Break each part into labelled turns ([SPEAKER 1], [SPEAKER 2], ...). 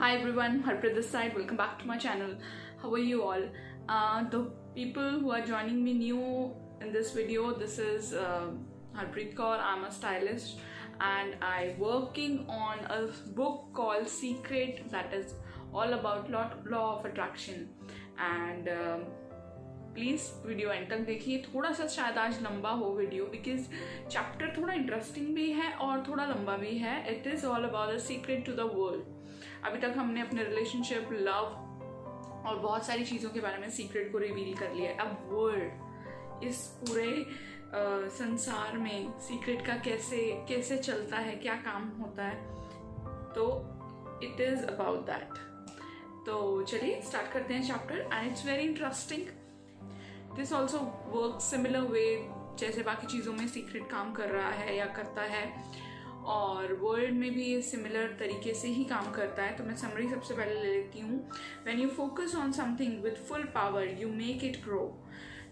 [SPEAKER 1] Hi everyone, Harpreet this side. Welcome back to my channel. How are you all? The people who are joining me new in this video, this is Harpreet Kaur. I'm a stylist and I'm working on a book called Secret that is all about law of attraction. And please video end तक देखिए. थोड़ा सा शायद आज लंबा हो video because chapter थोड़ा interesting भी है और थोड़ा लंबा भी है. It is all about the secret to the world. अभी तक हमने अपने रिलेशनशिप, लव और बहुत सारी चीज़ों के बारे में सीक्रेट को रिवील कर लिया है. अब वर्ल्ड, इस पूरे संसार में सीक्रेट का कैसे चलता है, क्या काम होता है, तो इट इज़ अबाउट दैट. तो चलिए स्टार्ट करते हैं chapter. And it's very interesting. This also work similar way जैसे बाकी चीज़ों में सीक्रेट काम कर रहा है या करता है, और वर्ल्ड में भी ये सिमिलर तरीके से ही काम करता है. तो मैं समरी सबसे पहले ले लेती हूँ. When you focus on something with full power you make it grow.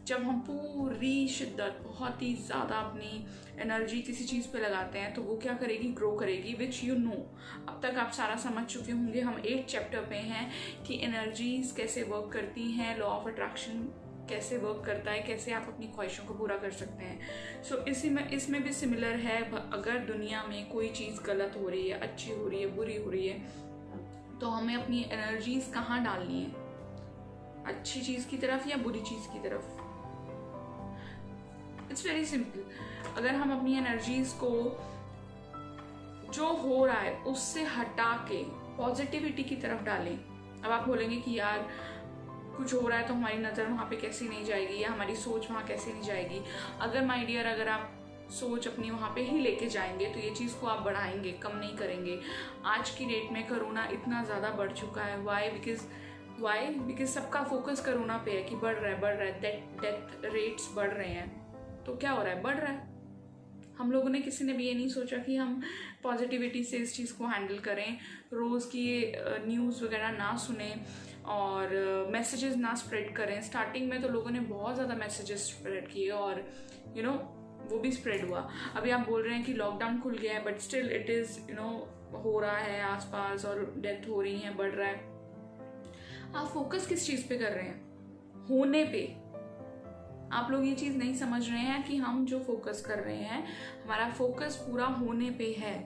[SPEAKER 1] जब हम पूरी शिद्दत, बहुत ही ज़्यादा अपनी एनर्जी किसी चीज़ पे लगाते हैं तो वो क्या करेगी, ग्रो करेगी. विच यू नो, अब तक आप सारा समझ चुके होंगे. हम 8 चैप्टर पे हैं कि एनर्जीज कैसे वर्क करती हैं, लॉ ऑफ अट्रैक्शन कैसे वर्क करता है, कैसे आप अपनी ख्वाहिशों को पूरा कर सकते हैं. सो इसमें भी सिमिलर है. अगर दुनिया में कोई चीज़ गलत हो रही है, अच्छी हो रही है, बुरी हो रही है, तो हमें अपनी एनर्जीज कहाँ डालनी है, अच्छी चीज़ की तरफ या बुरी चीज़ की तरफ. It's very simple. अगर हम अपनी एनर्जीज को जो हो रहा है उससे हटा के पॉजिटिविटी की तरफ डालें. अब आप बोलेंगे कि यार कुछ हो रहा है तो हमारी नज़र वहाँ पे कैसे नहीं जाएगी या हमारी सोच वहाँ कैसे नहीं जाएगी. अगर माय डियर, अगर आप सोच अपनी वहाँ पे ही लेके जाएंगे तो ये चीज़ को आप बढ़ाएंगे, कम नहीं करेंगे. आज की डेट में कोरोना इतना ज़्यादा बढ़ चुका है. वाई बिकॉज सबका फोकस कोरोना पे है कि बढ़ रहा है. डेथ रेट्स बढ़ रहे हैं. तो क्या हो रहा है, बढ़ रहा है. हम लोगों ने, किसी ने भी ये नहीं सोचा कि हम पॉजिटिविटी से इस चीज़ को हैंडल करें, रोज़ की न्यूज़ वगैरह ना सुने और मैसेजेस ना स्प्रेड करें. स्टार्टिंग में तो लोगों ने बहुत ज़्यादा मैसेजेस स्प्रेड किए और वो भी स्प्रेड हुआ. अभी आप बोल रहे हैं कि लॉकडाउन खुल गया है, बट स्टिल इट इज़ हो रहा है आसपास और डेथ हो रही है, बढ़ रहा है. आप फोकस किस चीज़ पे कर रहे हैं, होने पे. आप लोग ये चीज़ नहीं समझ रहे हैं कि हम जो फोकस कर रहे हैं, हमारा फोकस पूरा होने पे है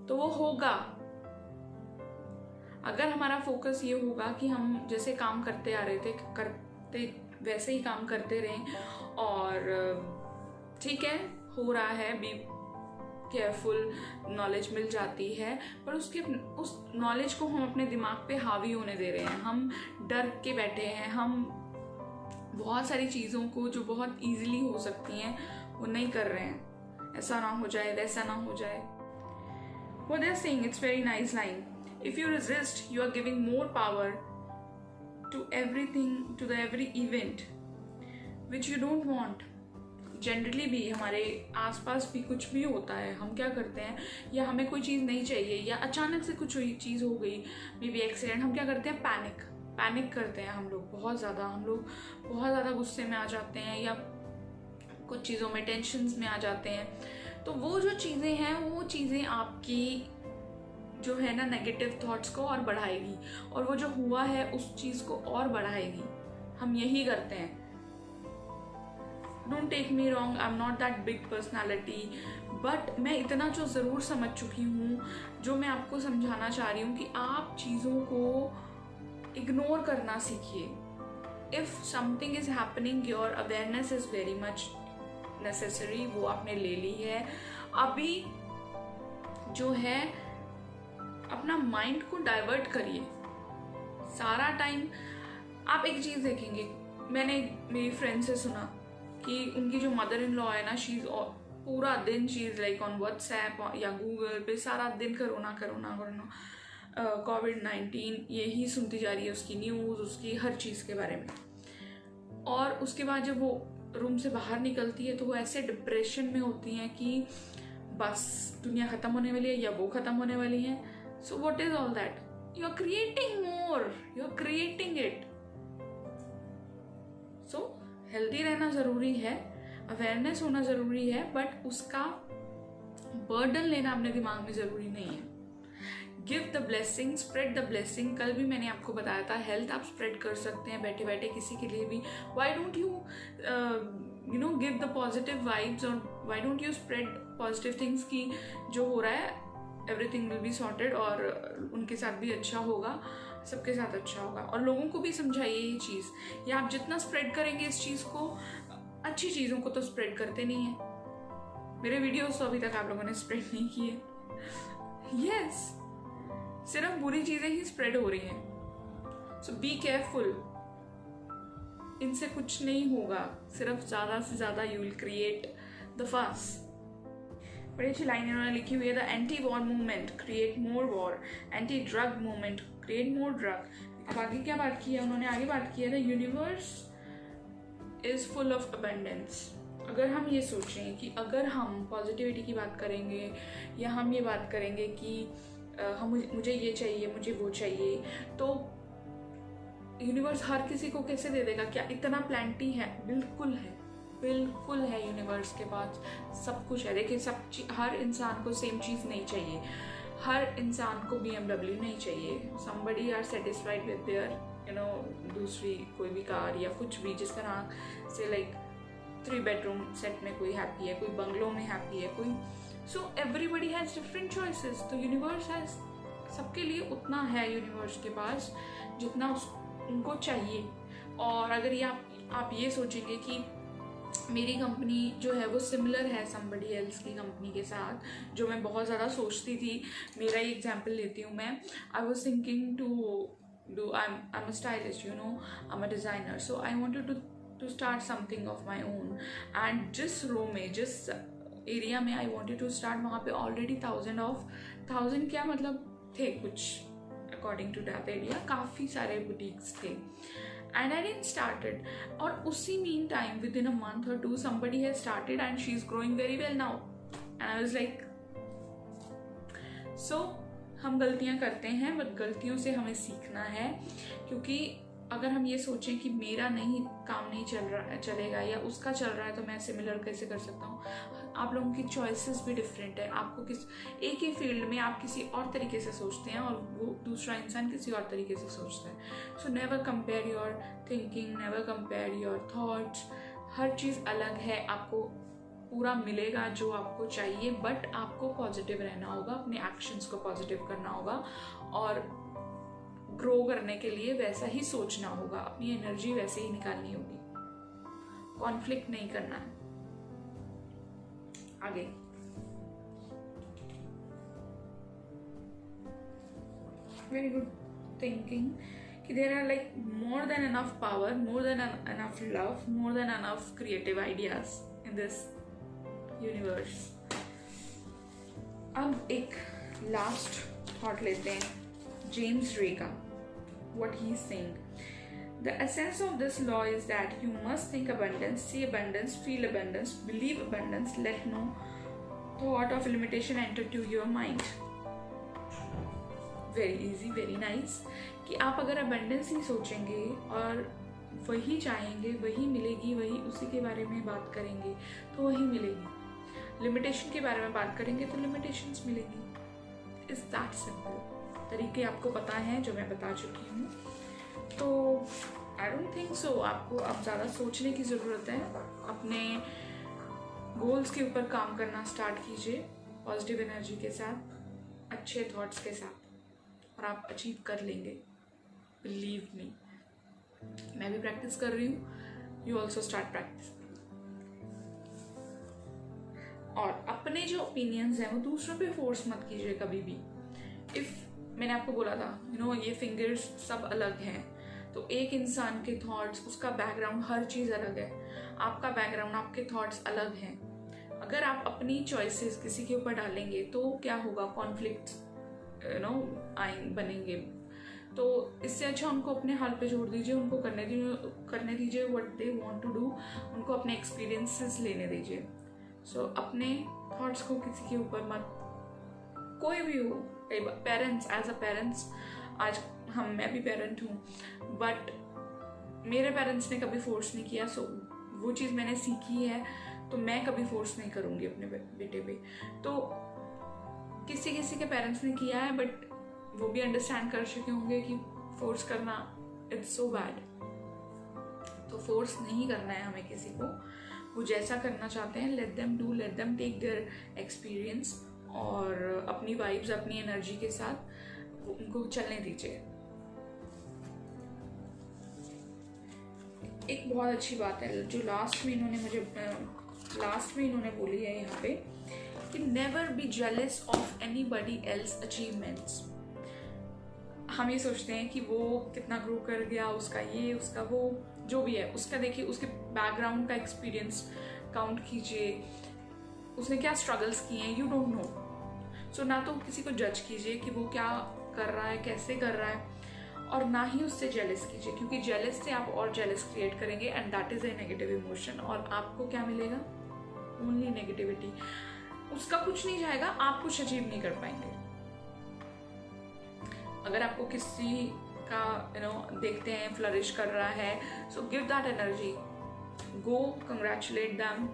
[SPEAKER 1] तो वो होगा. अगर हमारा फोकस ये होगा कि हम जैसे काम करते आ रहे थे, करते वैसे ही काम करते रहें और ठीक है हो रहा है, बी केयरफुल, नॉलेज मिल जाती है, पर उस नॉलेज को हम अपने दिमाग पे हावी होने दे रहे हैं. हम डर के बैठे हैं. हम बहुत सारी चीज़ों को जो बहुत ईजिली हो सकती हैं वो नहीं कर रहे हैं. ऐसा ना हो जाए, वैसा ना हो जाए. What they are saying, it's very nice line. If you resist, you are giving more power to everything, to the every event which you don't want. Generally भी हमारे आसपास भी कुछ भी होता है, हम क्या करते हैं, या हमें कोई चीज़ नहीं चाहिए या अचानक से कुछ चीज़ हो गई, मे बी एक्सीडेंट, हम क्या करते हैं, पैनिक करते हैं. हम लोग बहुत ज़्यादा गुस्से में आ जाते हैं या कुछ चीज़ों में टेंशन्स में आ जाते हैं. तो वो जो चीज़ें हैं, वो चीज़ें आपकी जो है ना नेगेटिव थॉट्स को और बढ़ाएगी, और वो जो हुआ है उस चीज़ को और बढ़ाएगी. हम यही करते हैं. Don't take me wrong, I am not that big personality, but मैं इतना जो ज़रूर समझ चुकी हूँ, जो मैं आपको समझाना चाह रही हूँ कि आप चीज़ों को इग्नोर करना सीखिए. If something is happening, your awareness is very much necessary. वो आपने ले ली है. अभी जो है अपना माइंड को डाइवर्ट करिए. सारा टाइम आप एक चीज़ देखेंगे, मैंने मेरी फ्रेंड से सुना कि उनकी जो मदर इन लॉ है ना, शी इज़ पूरा दिन she is like on WhatsApp या गूगल पे, सारा दिन कोरोना कोविड-19 यही सुनती जा रही है, उसकी न्यूज़, उसकी हर चीज़ के बारे में. और उसके बाद जब वो रूम से बाहर निकलती है तो वो ऐसे डिप्रेशन में होती हैं कि बस दुनिया ख़त्म होने वाली है या वो ख़त्म होने वाली है. So what is all that? You are creating more, you are creating it. So healthy रहना ज़रूरी है, अवेयरनेस होना ज़रूरी है, बट उसका बर्डन लेना अपने दिमाग में ज़रूरी नहीं है. Give the blessing, spread the blessing. कल भी मैंने आपको बताया था हेल्थ आप स्प्रेड कर सकते हैं बैठे बैठे किसी के लिए भी। Why don't you give the positive vibes, और why don't you spread positive things की जो हो रहा है एवरीथिंग विल बी सॉर्टेड, और उनके साथ भी अच्छा होगा, सबके साथ अच्छा होगा। और लोगों को भी समझाइए ये चीज़, या आप जितना स्प्रेड करेंगे इस चीज़ को, अच्छी चीज़ों को तो स्प्रेड करते नहीं है। मेरे वीडियोस तो अभी तक आप लोगों ने स्प्रेड नहीं किए। यस, सिर्फ बुरी चीज़ें ही स्प्रेड हो रही हैं। सो बी केयरफुल, इनसे कुछ नहीं होगा, सिर्फ ज़्यादा से ज़्यादा यू विल क्रिएट द फस। बड़ी अच्छी लाइन इन्होंने लिखी हुई है, the anti war movement create more war, anti drug movement create more drug. अब आगे क्या बात की है उन्होंने? आगे बात की है the universe is full of abundance. अगर हम ये सोचें कि अगर हम पॉजिटिविटी की बात करेंगे, या हम ये बात करेंगे कि मुझे ये चाहिए, मुझे वो चाहिए, तो यूनिवर्स हर किसी को कैसे दे देगा? क्या इतना प्लेंटी है? बिल्कुल है, बिल्कुल है। यूनिवर्स के पास सब कुछ है। देखिए, हर इंसान को सेम चीज़ नहीं चाहिए, हर इंसान को BMW नहीं चाहिए। somebody are satisfied with their दूसरी कोई भी कार या कुछ भी, जिस तरह से लाइक 3 बेडरूम सेट में कोई हैप्पी है, कोई बंगलों में हैप्पी है, कोई। So everybody has different choices. तो यूनिवर्स हैज़ सबके लिए उतना है यूनिवर्स के पास जितना उनको चाहिए। और अगर ये आप ये सोचेंगे कि मेरी कंपनी जो है वो सिमिलर है somebody else की कंपनी के साथ, जो मैं बहुत ज़्यादा सोचती थी। मेरा ही एग्जाम्पल लेती हूँ मैं। I was thinking to do, I am a stylist, I am a designer, so I wanted to start something of my own. And जिस रो में, जिस एरिया में आई वॉन्टेड टू स्टार्ट, वहाँ पे ऑलरेडी 1000 क्या मतलब थे कुछ, अकॉर्डिंग टू दैट एरिया काफ़ी सारे बुटीक्स थे। And I didn't started, और उसी mean time within a month or 2 somebody has started and she's growing very well now, and I was like, so हम गलतियाँ करते हैं, बट गलतियों से हमें सीखना है। क्योंकि अगर हम ये सोचें कि मेरा काम नहीं चलेगा या उसका चल रहा है, तो मैं सिमिलर कैसे कर सकता हूँ? आप लोगों की चॉइसेस भी डिफरेंट है। आपको एक ही फील्ड में आप किसी और तरीके से सोचते हैं, और वो दूसरा इंसान किसी और तरीके से सोचता है। So never compare your thinking, never compare your thoughts. हर चीज़ अलग है, आपको पूरा मिलेगा जो आपको चाहिए, बट आपको पॉजिटिव रहना होगा, अपने एक्शंस को पॉजिटिव करना होगा, और ग्रो करने के लिए वैसा ही सोचना होगा, अपनी एनर्जी वैसे ही निकालनी होगी, कॉन्फ्लिक्ट नहीं करना है। आगे वेरी गुड थिंकिंग कि there are like more than enough power, more than enough love, more than enough creative ideas in this universe. अब एक लास्ट थॉट लेते हैं जेम्स रे का, what he is saying. The essence of this law is that you must think abundance, see abundance, feel abundance, believe abundance, let no thought of limitation enter to your mind. Very easy, very nice. कि आप अगर abundance ही सोचेंगे और वही चाहेंगे, वही मिलेगी, वही उसी के बारे में बात करेंगे तो वही मिलेगी। लिमिटेशन के बारे में बात करेंगे तो लिमिटेशंस मिलेंगी। It's that simple. तरीके आपको पता है जो मैं बता चुकी हूँ। तो आई डोंट थिंक सो आपको अब ज़्यादा सोचने की ज़रूरत है। अपने गोल्स के ऊपर काम करना स्टार्ट कीजिए पॉजिटिव एनर्जी के साथ, अच्छे थॉट्स के साथ, और आप अचीव कर लेंगे, बिलीव मी। मैं भी प्रैक्टिस कर रही हूँ, यू ऑल्सो स्टार्ट प्रैक्टिस। और अपने जो ओपिनियंस हैं वो दूसरों पे फोर्स मत कीजिए कभी भी। इफ़ मैंने आपको बोला था ये फिंगर्स सब अलग हैं, तो एक इंसान के थॉट्स, उसका बैकग्राउंड, हर चीज़ अलग है। आपका बैकग्राउंड, आपके थॉट्स अलग हैं। अगर आप अपनी चॉइसेस किसी के ऊपर डालेंगे तो क्या होगा? कॉन्फ्लिक्ट बनेंगे। तो इससे अच्छा उनको अपने हाल पे छोड़ दीजिए, उनको करने दीजिए what they want to do, उनको अपने एक्सपीरियंसेस लेने दीजिए। सो अपने थॉट्स को किसी के ऊपर मत, कोई भी हो, पेरेंट्स, एज अ पेरेंट्स, आज मैं भी पेरेंट हूँ, बट मेरे पेरेंट्स ने कभी फोर्स नहीं किया। सो वो चीज़ मैंने सीखी है, तो मैं कभी फोर्स नहीं करूँगी अपने बेटे पे। तो किसी के पेरेंट्स ने किया है, बट वो भी अंडरस्टैंड कर चुके होंगे कि फोर्स करना इट्स सो बैड। तो फोर्स नहीं करना है हमें किसी को, वो जैसा करना चाहते हैं let them do, let them take their experience, और अपनी वाइब्स अपनी एनर्जी के साथ उनको चलने दीजिए। एक बहुत अच्छी बात है जो लास्ट में इन्होंने बोली है यहाँ पे कि never be jealous of anybody else achievements. हम ये सोचते हैं कि वो कितना ग्रो कर गया, उसका ये उसका वो जो भी है, उसका देखिए, उसके बैकग्राउंड का एक्सपीरियंस काउंट कीजिए, उसने क्या स्ट्रगल्स किए हैं, यू डोंट नो। सो ना तो किसी को जज कीजिए कि वो क्या कर रहा है, कैसे कर रहा है, और ना ही उससे जेलस कीजिए, क्योंकि जेलस से आप और जेलस क्रिएट करेंगे and that is a negative emotion, और आपको क्या मिलेगा? Only negativity. उसका कुछ नहीं जाएगा, आप कुछ अचीव नहीं कर पाएंगे। अगर आपको किसी का देखते हैं फ्लरिश कर रहा है, so give that energy, go congratulate them,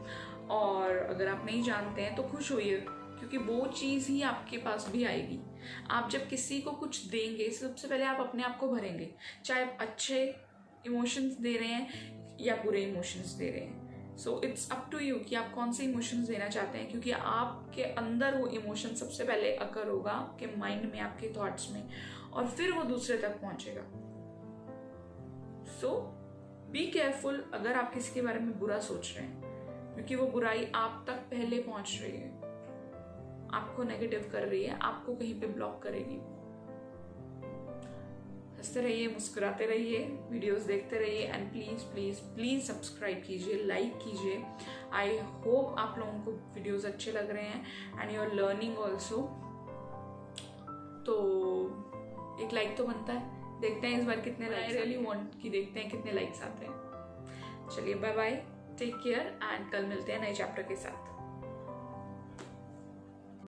[SPEAKER 1] और अगर आप नहीं जानते हैं तो खुश होइए, क्योंकि वो चीज़ ही आपके पास भी आएगी। आप जब किसी को कुछ देंगे, सबसे पहले आप अपने आप को भरेंगे, चाहे आप अच्छे इमोशंस दे रहे हैं या बुरे इमोशंस दे रहे हैं। So it's up to you कि आप कौन से इमोशंस देना चाहते हैं, क्योंकि आपके अंदर वो इमोशन सबसे पहले अकर होगा, आपके माइंड में, आपके थॉट्स में, और फिर वो दूसरे तक पहुंचेगा। सो बी केयरफुल अगर आप किसी के बारे में बुरा सोच रहे हैं, क्योंकि वो बुराई आप तक पहले पहुंच रही है, आपको नेगेटिव कर रही है, आपको कहीं पे ब्लॉक करेगी। हंसते रहिए, मुस्कुराते रहिए, वीडियोस देखते रहिए, and please please please subscribe कीजिए, लाइक कीजिए। आई होप आप लोगों को वीडियोस अच्छे लग रहे हैं and you are learning also. तो एक लाइक तो बनता है, देखते हैं इस बार कितने लाइक। आई रियली वांट कि देखते हैं कितने लाइक्स आते हैं। चलिए bye bye, take care, and कल मिलते हैं नए चैप्टर के साथ।